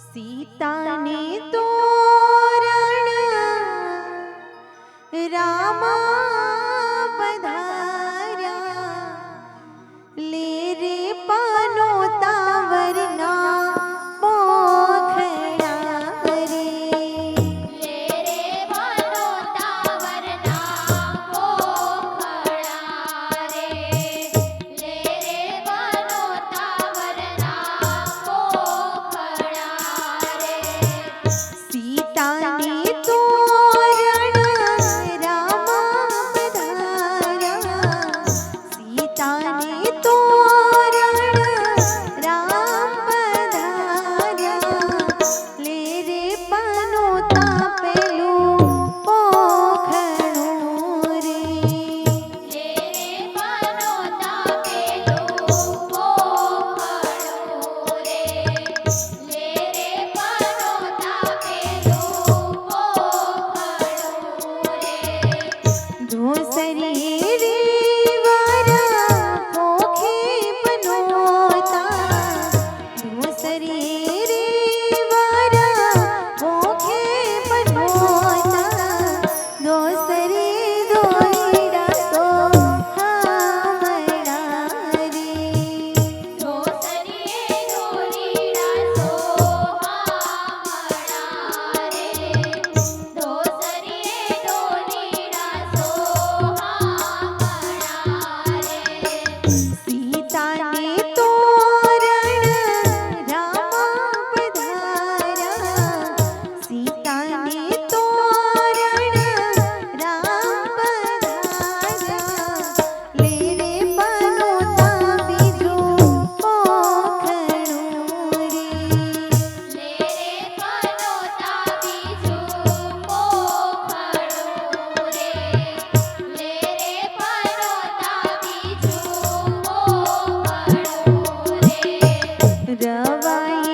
सीता ने तोरण रामा बधार्या ले रे पनोता वरना पोखड़ा रे ले रे पनोता वरना पोखड़ा रे ले रे पनोता वरना पोखड़ा रे सीता ने तोरण रामा बधार्या सीता ने तोरण राम बधार्या ले रे पनोता पेલું પોખણું રે ले रे पनोता पेલું पोखड़ो रे ले रे पनोता पेલુं पोखड़ो रे ધોસરી રે વારા પોખે પનોતા ધોસરી રે વારા પોખે પનોતા ધોસરી દોઈડા તો હામડા રે ધોસરીએ દોરીડા સોહામણા રે ધોસરીએ દોરીડા સોહામણા રે सीता ने तोरण रामा पधार्या सीता ने तोरण राम पधार्या ले रे पनोता बीजो पोखणुं रे ले रे पनोता बीजू पोखड़ो रे ले रे पनोता बीजू पोखड़ो रे रवाई